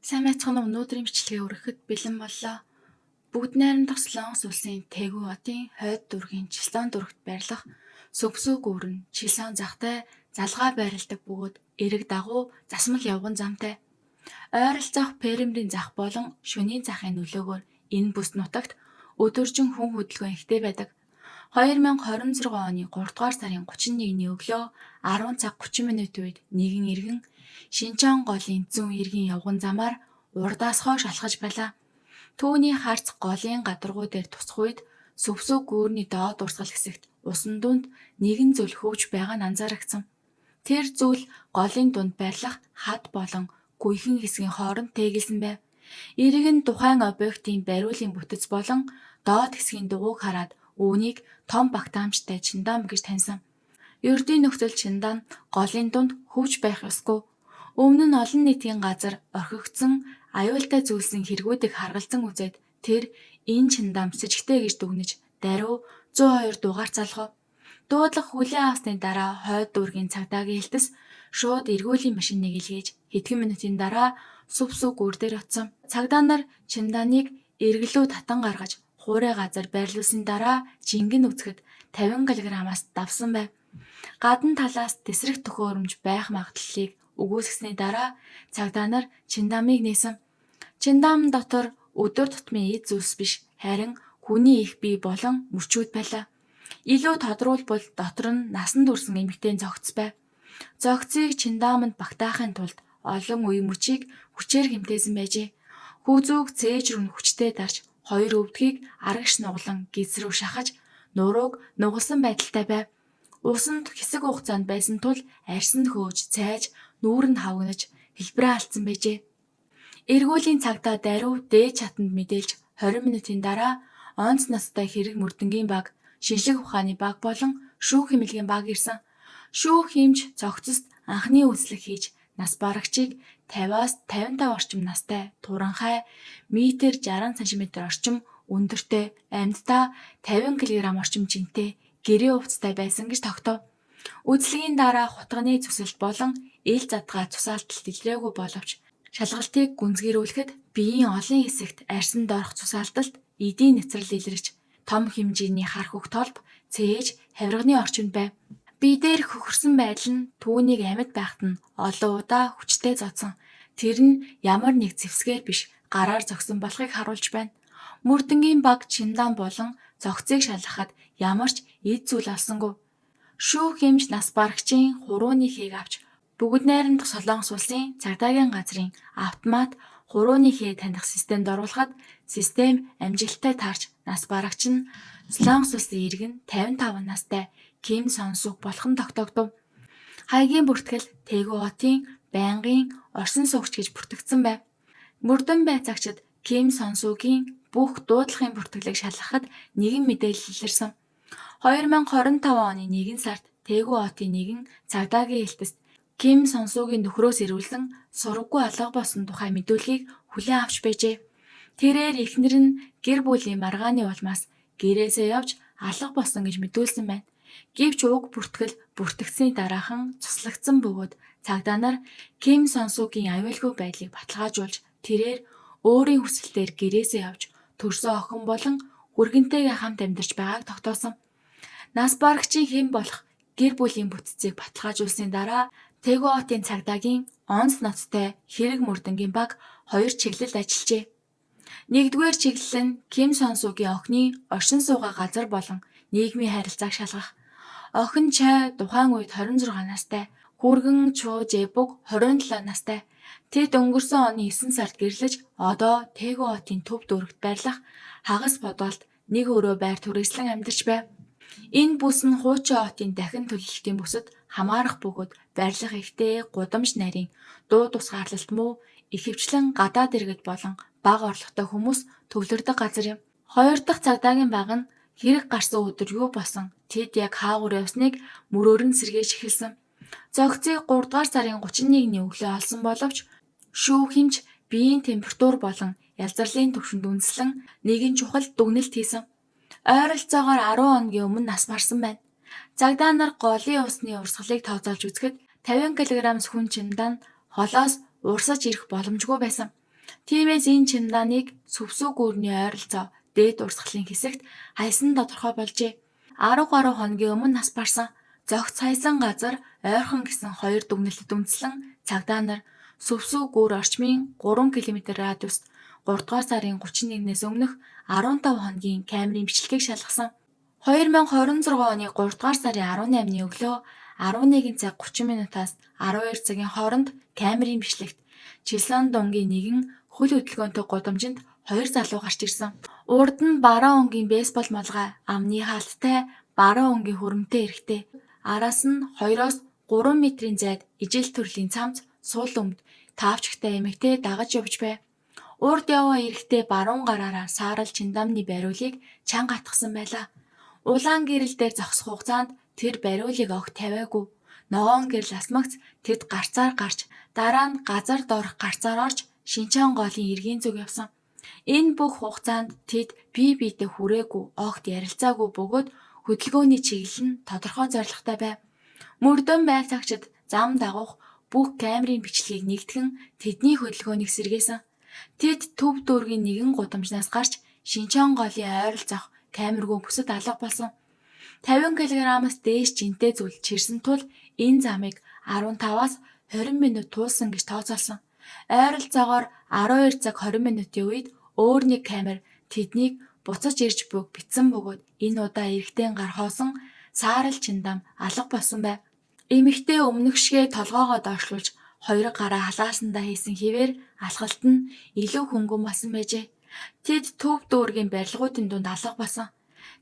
Сайн байцгаана уу? Өнөөдрийн бичлэгээ өргөхөд бэлэн боллоо. Бүгд найрамдах Солонгос улсын Тэгүү хотын Хойд дүүргийн Чилсон дүүрэгт байрлах Сүвсүү гүүрэн Чилсон захтай залгаа байрладаг бөгөөд эрэг дагуу засмал явган замтай. Ойролцоох Пермийн зах болон шөнийн захын нөлөөгөөр энэ бүс нутагт өдөржин хүн хөдөлгөөн ихтэй байдаг. 2026 оны 3 дугаар сарын 31-ний өглөө 10 цаг 30 минут үед нэгэн иргэн Шинчан голын зүүн эргийн явган замаар урдаас хойш алхаж байлаа. Түүний харц голын гадаргуу дээр тусах үед Сүвсүү гүүрний доод урсгал хэсэгт усан дунд нэгэн зүйл хөвж байгаа нь анзаарагдсан. Тэр зүйл голын дунд байрлах хад болон гүйхэн хэсгийн хооронд тэглэсэн байв. Ирэг нь тухайн объектын бариулын бүтэц болон доод хэсгийн дугуйг хараад үүнийг том багтаамжтай Чиндам гэж таньсан. Ердийн нөхцөл Чиндам голын дунд хөвж байх ёсгүй. Өмнө нь олон нийтийн газар орхигдсон аюултай зүйлсийн хэрэгүүдийг харгалзан үзээд тэр энэ Чиндам сэжигтэй гэж дүгнэж даруй 102 дугаар залгав. Дуудлага хүлээн авсны дараа Хойд дүүргийн цагдаагийн хэлтэс шууд эргүүлийн машиныг илгээж хэдхэн минутын дараа Сүвсүү гүүр дээр очив. Цагдаа нар Чинданыг эргэлүү татан гаргаж хуурай газар байрлуулсны дараа жингэн үзэхэд 50 кг-аас давсан байв. Гадна талаас тесрэх төхөөрөмж байх магадлалыг үгүйсгэсний дараа цагдаа нар Чиндамыг нээсэн. Чиндам дотор өдөр тутмын эд зүйлс биш, харин хүний их бие болон мөчүүд байлаа. Илүү тодруулбал дотор нь насанд хүрсэн эмэгтэй зогц байв. Зогцыг Чиндамд багтаахын тулд олон үе мөчийг хүчээр хэмтээсэн байжээ. Хүүзүүг цээж рүү хүчтэй дарж, хоёр өвдгийг арагш нуглан гиз рүү шахаж, нурууг нугалсан байдалтай байв. Усанд хэсэг хугацаанд байсан тул арьсанд хөөж, цайж, нүүрэнд хавгнаж, хэлбэрээ алдсан байжээ. Эргүүлийн цагдаа даруй дээд чатанд мэдээлж 20 минутын дараа онц настай хэрэг мөрдөнгийн баг, шинжлэх ухааны баг болон шүүх хэмэлгийн баг ирсэн. Шүүх хэмж цогцост анхны үзлэг хийж нас барагчийг 50-аас 55 орчим настай туранхай метр 60 см орчим өндөртэй амьдтаа 50 кг орчим жинтэй гэрээ увцтай байсан гэж тогтов. Үзлэгийн дараа хутганы зүсэлт болон ил задгаа цусаалталт илрээгүй боловч шалгалтыг гүнзгийрүүлэхэд биеийн олон хэсэгт арьсанд орох цусаалталт эдийн нэвтрэл илэрч том хэмжээний хар хөх толб цээж хавирганы орчинд байв. Бие дээр хөхөрсөн байдал нь түүнийг амьд байхад нь олон удаа хүчтэй зодсон. Тэр нь ямар нэг зэвсгээр биш гараар зогсон болохыг харуулж байна. Мөрдөнгийн баг Чиндам болон зогцыг шалгахад ямар ч эд зүйл олсонгүй. Шүүх хэмж нас барагчийн хурууны хийг авч бүгд найрамдах Солонгос улсын цагдаагийн газрын автомат хурууны хийг таних системд оруулахад систем амжилттай таарч нас барагч нь Солонгос улсын иргэн 55 настай Ким Сонсук болох нь тогтогдов. Хаягийн бүртгэл Тэгүү хотын байнгын орсон суугч гэж бүртгэгдсэн байв. Мөрдөн байцаагчид Ким Сонсугийн бүх дуудлагын бүртгэлийг шалгахад нэгэн мэдээлэл илэрсэн. 2025 оны 1 сард Тэгүү хотын нэгэн цагдаагийн хэлтэст Ким Сонсугийн нөхрөөс ирүүлсэн сураггүй алга болсон тухай мэдүүлгийг хүлээн авч байжээ. Тэрээр эхнэр нь гэр бүлийн маргааны улмаас гэрээсээ явж алга болсон гэж мэдүүлсэн байна. Гэвч уг бүртгэл бүртгэгдсэний дараахан цуслагдсан бөгөөд цагдаа нар Ким Сонсугийн аюулгүй байдлыг баталгаажуулж тэрээр өөрийн хүсэлтээр гэрээсээ явж төрсөн охин болон хүргэнтэйгээ хамт амьдарч байгааг тогтоосон. Нас барагчийн хэн болох гэр бүлийн бүтцийг баталгаажуулсны дараа Тэгүү хотын цагдаагийн онц ноцтой хэрэг мөрдөнгийн баг 2 чиглэлд ажиллажээ. Нэгдүгээр чиглэл нь Ким Сонсугийн охины оршин суугаа газар болон нийгмийн харилцааг шалгах. Охин Чай тухайн үед 26 настай, хүргэн Чу Жэбуг 27 настай. Тэд өнгөрсөн оны 9 сард гэрлэж одоо Тэгүү хотын төв дүүрэгт байрлах хагас бодолд нэг өрөө байр түрээслэн амьдарч байв. Энэ бүс нь хуучин хотын дахин төлөлтийн бүсэд хамаарах бөгөөд барилга ихтэй гудамж нарийн дуу тусгаарлалт муу ихэвчлэн гадаад иргэд болон бага орлоготой хүмүүс төвлөрдөг газар юм. Хоёр дахь цагдаагийн баг нь хэрэг гарсан өдөр юу болсон тэд яг хаагур явсныг мөрөөр нь сэргээж эхэлсэн. Зогцыг 3 дугаар сарын 31-ний өглөө олсон боловч шүүх хэмж биеийн температур болон ялзарлын түвшинд үндэслэн нэгэн чухал дүгнэлт хийсэн. Ойролцоогоор 10 хоногийн өмнө нас барсан байна. Цагдаа нар голын усны урсгалыг тооцоолж үзэхэд 50 кг хүн Чиндан холоос урсаж ирэх боломжгүй байсан. Тиймээс энэ чимдааныг сүвсүү гүүрний ойролцоо дээд урсгалын хэсэгт хайсан тодорхой болжээ. 10 гаруй хоногийн өмнө нас барсан зогц хайсан газар ойрхон гэсэн хоёр дүгнэлтэд үндэслэн цагдаа нар сүвсүү гүүр орчмын 3 км радиуст 3 дугаар сарын 31-ээс өмнөх 15 хоногийн камерын бичлэгийг шалгасан. 2026 оны 3 дугаар сарын 18-ны өглөө 11 цаг 30 минутаас 12 цагийн хооронд камерын бичлэгт Чилсан дунгийн нэгэн хөл хөдөлгөөнтэй гудамжинд 2 залуу гарч ирсэн. Урд нь бараа өнгийн бейсбол малгай, амны хаалттай, бараа өнгийн хөрөмтэй эрэгтэй. Араас нь 2-оос 3 метрийн зайд ижил төрлийн цамц сул өмд таавчгтай эмэгтэй дагаж явж байв. Урд яваа эрэгтэй баруун гараараа саарал чиндамны бариулыг чанга атгсан байлаа. Улаан гэрэл дээр зогсох хугацаанд тэр бариулыг огт тавиагүй. Ногоон гэрэл асмагц тэд гарцаар гарч дараа нь газар доорх гарцаар орж Шинчаан голын эргийн зүг явсан. Энэ бүх хугацаанд тэд бие биедээ хүрээгүй, огт ярилцаагүй бөгөөд хөдөлгөөний чиглэл нь тодорхой зорилготой байв. Мөрдөн байцаагчид зам дагуух бүх камерын бичлэгийг нэгтгэн тэдний хөдөлгөөнийг сэргээсэн. Тэд төв дүүргийн нэгэн гудамжнаас гарч Шинчаан голын ойролцоох камергүй бүсэд алга болсон. 50 кг-аас дээш жинтэй зүйл чирсэн тул энэ замыг 15-аас 20 минут туулсан гэж тооцоолсон. Ойролцоогоор 12 цаг 20 минутын үед өөр нэг камер тэднийг буцаж ирж буг битсэн бөгөөд энэ удаа эрэгтэй гар хоосон саарал чиндам алга болсон байв. Эмэгтэй өмнөх шигээ толгоогоо доошлуулж хоёр гараа халаасандаа хийсэн хിവэр алхалт нь илүү хөнгөн болсон байжээ. Тэд төв дүүргийн барилгуудын дунд алга болсон.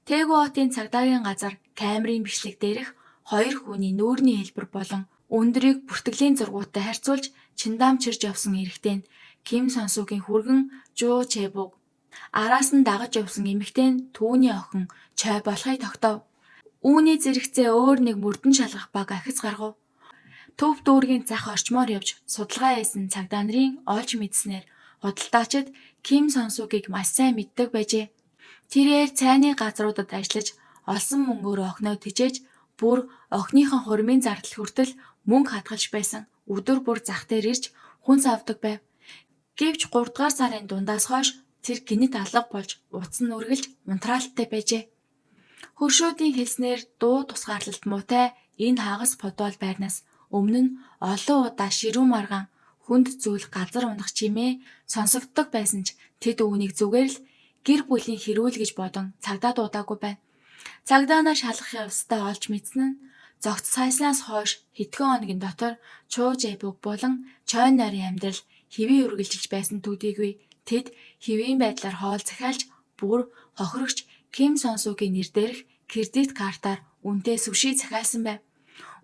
Тэгүү хотын цагдаагийн газар камерын бичлэг дээрх хоёр хүний нүүрний хэлбэр болон өндрийг бүртгэлийн зургуудтай харьцуулж чиндаамчирж явсан эрэгтэй нь Ким Сонсуугийн хүргэн Жуу Чэбуг, араас нь дагаж явсан эмэгтэй нь түүний охин Чой болохыг тогтоов. Үүний зэрэгцээ өөр нэг мөрдөн шалгах баг ахиц гаргав. Төв дүүргийн зах орчмоор явж судалгаа хийсэн цагдаа нарын олж мэдснээр худалдаачид Ким Сонсуугийг маш сайн мэддэг байжээ. Тэрээр цайны газруудад ажиллаж олсон мөнгөөр охиноо тэжээж бүр охиныхон хурмын зардал хүртэл мөнгө хадгалж байсан. Өдөр бүр зах дээр ирж хүнс авдаг байв. Гэвч 3 дугаар сарын дундаас хойш тэр гинэт алга болж утас нь үргэлж унтраалттай байжээ. Хөршүүдийн хэлснээр дуу тусгаарлалт муутай энэ хагас футбол байрнаас өмнө нь олон удаа ширүүн маргаан хүнд зүйл газар унах чимээ сонсогддог байсан ч тэд үүнийг зүгээр л гэр бүлийн хэрүүл гэж бодон цагдаа дуудаагүй байна. Цагдаа нар шалгах явцдаа олж мэдсэн нь зогц сайснаас хойш хэдхэн хоногийн дотор Чуу Жэбуг болон Чой нарын амьдрал хэвээ үргэлжилж байсан төдийгүй тэд хэвийн байдлаар хоол захиалж бүр хохирогч Ким Сонсуугийн нэр дээрх кредит картаар үнэтэй сүший захиалсан байв.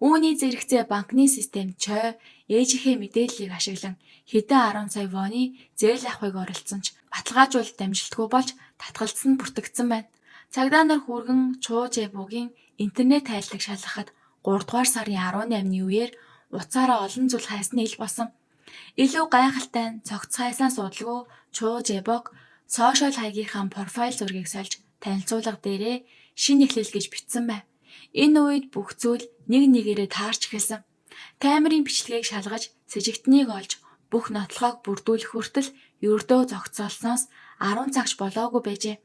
Үүний зэрэгцээ банкны систем Чой ээжийнхээ мэдээллийг ашиглан хэдэн 10 сая воны зээл авахыг оролцсон ч баталгаажуулалт амжилтгүй болж татгалзсан бүртгэгдсэн байна. Цагдаа нар хүргэн Чуу Жэбугийн интернет хайлтыг шалгахад 3 дугаар сарын 18-ны үеэр уцаараа олон зүйл хайсны ил болсон. Илүү гайхалтай нь цогц хайсан судалгүй Чуу Жэбуг сошиал хаягийнхаа профайл зургийг сольж танилцуулга дээрээ шинэ эхлэл гэж бичсэн байв. Энэ үед бүх зүйл нэг нэгээрээ таарч эхэлсэн. Камерын бичлэгийг шалгаж сэжигтнийг олж бүх нотлохоог бүрдүүлэх хүртэл ердөө зогцоолсноос 10 цагч болоогүй байжээ.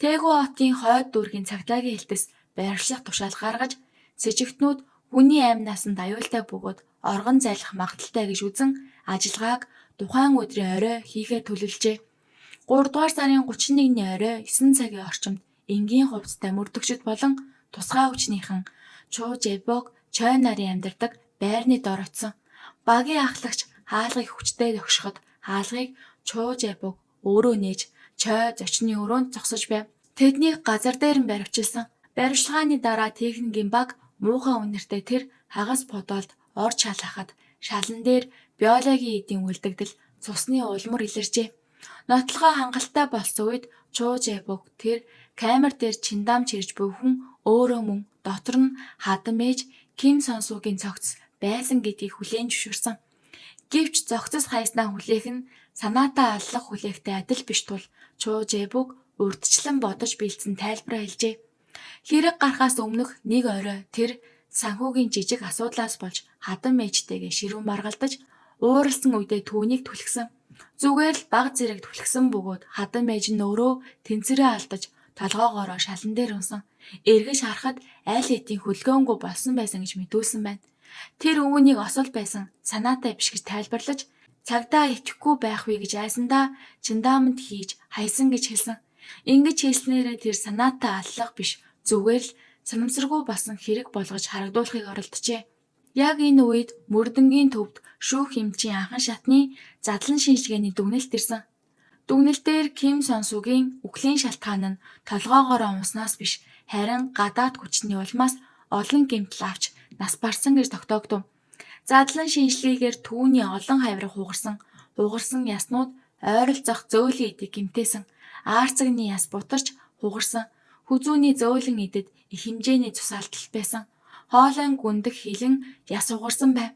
Тэгүү хотын хойд дүүргийн цагдаагийн хэлтэс байршлах тушаал гаргаж сэжигтнүүд хүний амь насанд аюултай бөгөөд оргон зайлах магадaltaй гэж үзэн ажиллагааг тухайн өдрийн орой хийхээр төлөвлөжээ. 3 дугаар сарын 31-ний орой 9 цагийн орчимд энгийн хувцастай мөрдөгчд болон тусгай хүчнийхэн Чуу Жэбуг Чой нарын амьдардаг байрны дор очсон. Багийн ахлагч хаалгыг хүчтэй зогшоход хаалгыг Чуу Жэбуг өөрөө нээж Чой зочны өрөөнд зогсож байв. Тэднийг газар дээр нь баривчилсан. Баривчилгааны дараа техникийн баг муухай үнэртэй тэр хагас подолд орж шалгахад шалан дээр биологийн эдийн үлдэгдэл цусны улмар илэржээ. Нотлохоо хангалттай болсон үед Чуу Жэбуг тэр камер дээр чиндаамч ирж буй хүн өөрөө мөн дотор нь хадам ээж Ким Сонсуугийн цогц байсан гэдгийг хүлээн зөвшөөрсөн. Гэвч зогцос хайснаа хүлээх нь санаатаа аллах хүлэхтэй адил биш тул Чуу Жэбуг урдчлан бодож бэлдсэн тайлбараа хэлжээ. Хэрэг гарахаас өмнөх нэг орой тэр санхүүгийн жижиг асуудлаас болж хадам ээжтэйгээ ширүүн маргалдаж ууралсан үедээ түүнийг түлхсэн. Зүгээр л баг зэрэг түлхсэн бөгөөд хадан байж нь өөрөө тэнцвэрээ алдаж толгоогоороо шалан дээр унсан. Эргэж харахад аль хэдийн хөлгөөнгүй болсон байсан гэж мэдүүлсэн байна. Тэр өвөнийг осол байсан санаатай биш гэж тайлбарлаж цагдаа итгэхгүй байх вэ гэж айсандаа Чиндааманд хийж хайсан гэж хэлсэн. Ингэж хэлснээрээ тэр санаатай аллах биш зүгээр л санамсаргүй болсон хэрэг болгож харагдуулахыг оролджээ. Яг энэ үед мөрдөнгийн төвд шүүх эмчийн анхан шатны задлан шинжилгээний дүгнэлт ирсэн. Дүгнэлтээр Ким Сонсугийн үхлийн шалтгаан нь толгоогоороо унснаас биш харин гадаад хүчний улмаас олон гэмтэл авч нас барсан гэж тогтоогдов. Задлан шинжилгээгээр түүний олон хаврыг хугарсан яснууд ойролцох зөөлөн идэг гэмтээсэн. Аарцагны яс бутарч хугарсан. Хүзүүний зөөлөн идэд их хэмжээний цус алдалт байсан. Хоолойн гүндэх хилэн яс хугарсан байв.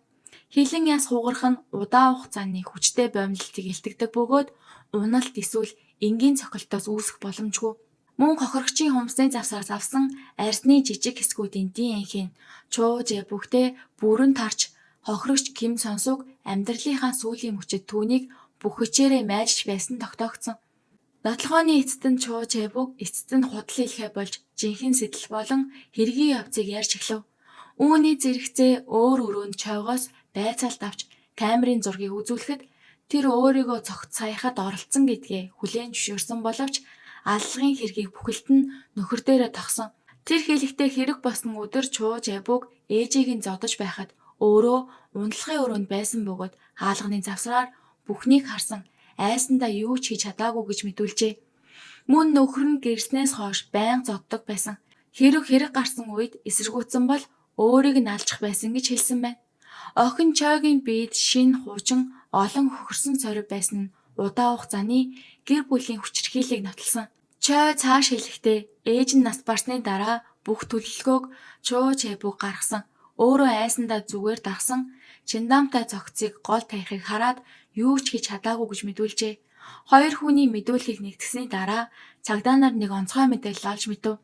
Хилэн яс хугарах нь удаан хугацааны хүчтэй боомлолтыг илтгэдэг бөгөөд уналт эсвэл энгийн цохилтоос үүсэх боломжгүй. Мөн хохирогчийн хумсны завсараас авсан арсны жижиг хэсгүүдийн ДНХ-ийн Чожэ бүгдээ бүрэн тарж хохирогч Ким Сонсуг амьдралынхаа сүүлийн мөчид түүнийг бүх хүчээрээ майжж байсан тогтоогдсон. Нотлохооны эцэст нь Чожэ бүг эцэст нь худал хэлхэ болж жинхэнэ сэтэл болон хэргийн явцыг ярьж эхлэв. Үүний зэрэгцээ өөр өрөөнд Чойгоос байцаалт авч камерын зургийг үзүүлэхэд тэр өөрийгөө цогт саяхад оролцсон гэдгээ хүлээн зөвшөөрсөн боловч аллагын хэргийг бүхэлд нь нөхөр дээрээ тогсон. Тэр хэлэхдээ хэрэг болсон өдөр Чожэ бүг ээжийг нь зодож байхад өөрөө ундлахын өрөөнд байсан бөгөөд хаалганы завсраар бүхнийг харсан. Айсандаа юу ч хийж чадаагүй гэж мэдүүлжээ. Мөн нөхөр нь гэрснээс хойш байнга зоддог байсан. Хэрэг гарсан үед эсэргүүцсэн бол өөрийг нь алжих байсан гэж хэлсэн байна. Охин Чойгийн биед шинэ хуучин олон хохирсон сорив байсан нь удаан хугацааны гэр бүлийн хүчирхийллийг нотолсон. Чой цааш хэлэхдээ ээж нь нас барсны дараа бүх төлөвлөгөөг Чожэ бүг гаргасан. Өөрөө айсандаа зүгээр дагсан Чиндаамтай цогцыг гол таихыг хараад юу ч хийж чадаагүй гэж мэдүүлжээ. Хоёр хүний мэдүүлгийг нэгтгэсний дараа цагдаа нар нэг онцгой мэдээлэл олж мэдэв.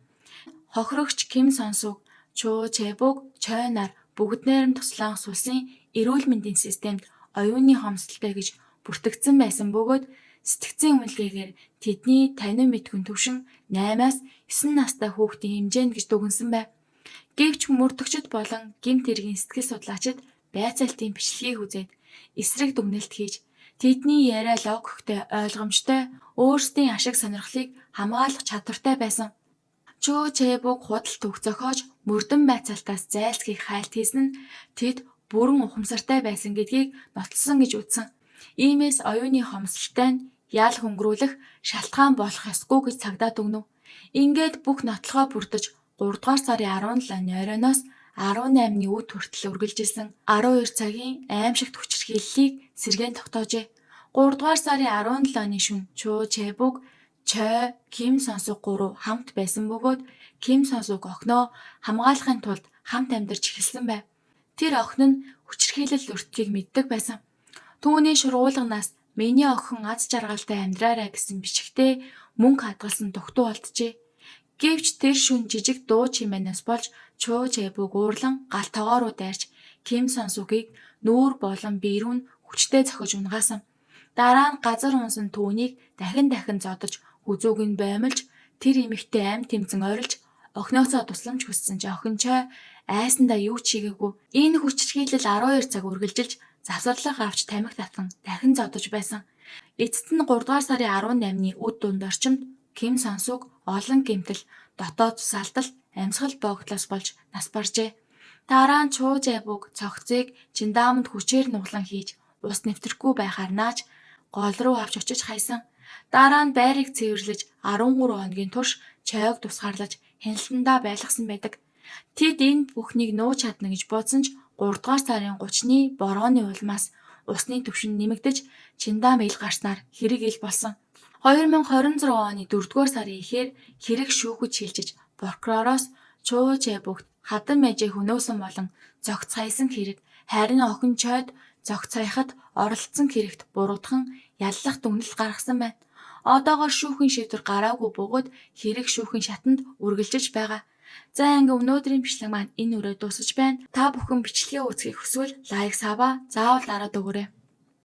Хохирогч Ким Сонсуг, Чожэ бүг, Чой нар бүгд найрамдах Солонгос улсын эрүүл мэндийн системд оюуны хомсдолтой гэж бүртгэгдсэн байсан бөгөөд сэтгцийн үнэлгээгээр тэдний 50 мэдхүн төвшин 8-аас 9 настай хүүхдийн хэмжээнд гэж дүгнсэн байв. Гэвч мөрдөгчд болон гэмт хэргийн сэтгэл судлаачид байцаалтын бичлэгийг үзээд эсрэг дүгнэлт хийж тэдний яриа логиктэй ойлгомжтой өөрсдийн ашиг сонирхлыг хамгаалах чадвартай байсан. Чожэ бүг худалд үг зохиож мөрдөн байцаалтаас зайлсхийх хайлт хийсэн нь тэд бүрэн ухамсартай байсан гэдгийг нотлсон гэж үзсэн. Иймээс оюуны хомсдолтой нь ял хөнгөрүүлэх шалтгаан болох ёсгүй гэж цагдаа дүгнэв. Ингээд бүх нотлохоо бүрдэж 3 дугаар сарын 17-ны оройноос 18-ны өд хүртэл үргэлжилсэн 12 цагийн аимшигт хүчирхийллийг сэргээн тогтоожээ. 3 дугаар сарын 17-ны шөнө Чожэ бүг, Чой, Ким Сонсуг гурав хамт байсан бөгөөд Ким Сонсуг охиноо хамгаалахын тулд хамт амьдарч эхэлсэн байв. Тэр охин нь хүчирхийлэл өртгийг мэддэг байсан. Түүний шургуулганаас миний охин аз жаргалтай амьдраарай гэсэн бичгтээ мөнгө хадгалсан дугтуу болджээ. Гэвч тэр шүн жижиг дуу чимээнээс болж Чожэ бүг уурлан гал тоогоо руу дайрч Ким Сонсугийг нүүр болон биерүүн хүчтэй зохиж унгаасан. Дараа нь газар унсан түүнийг дахин зодож хүзүүг нь боомлж тэр эмэгтэй амь тэмцэн орилж охиноосоо тусламж хүссэн ч охин Чой айсандаа юу ч хийгээгүй. Энэ хүчирхийлэл 12 цаг үргэлжилж завсарлах авч тамхи татан дахин зодож байсан. Эцэст нь 3 дугаар сарын 18-ны өд дунд орчимд Ким Сонсуг олон гэмтэл, дотоод цус алдалт, амьсгал богдлоос болж нас баржээ. Дараа нь Чожэ бүг цогцыг Чиндааманд хүчээр нуглан хийж ус нэвтрэхгүй байхаар нааж гол руу авч очиж хайсан. Дараа нь байрыг цэвэрлэж 13 хоногийн турш Чойг тусгаарлаж хяналтандаа байлгасан байдаг. Тэд энэ бүхнийг нууж чадна гэж бодсон ч 3 дугаар сарын 30-ны борооны улмаас усны түвшин нэмэгдэж Чиндаам ил гарснаар хэрэг ил болсон. 2026 оны 4-р сарын эхээр хэрэг шүүхэж шилжиж прокуророос Чожэ бүгд хадан мэжээ хөнөөсөн болон зогц хайсан хэрэг харин охин Чойд зогц хаяхад оролцсон хэрэгт буруудхан яллах дүгнэлт гаргасан байна. Одоогоор шүүхийн шийдвэр гараагүй бөгөөд хэрэг шүүхийн шатанд үргэлжилж байгаа. За ингээ өнөөдрийн бичлэг маань энэ үрээ дуусаж байна. Та бүхэн бичлэгээ үзхийг хүсвэл лайк саваа заавал дараад өгөөрэй.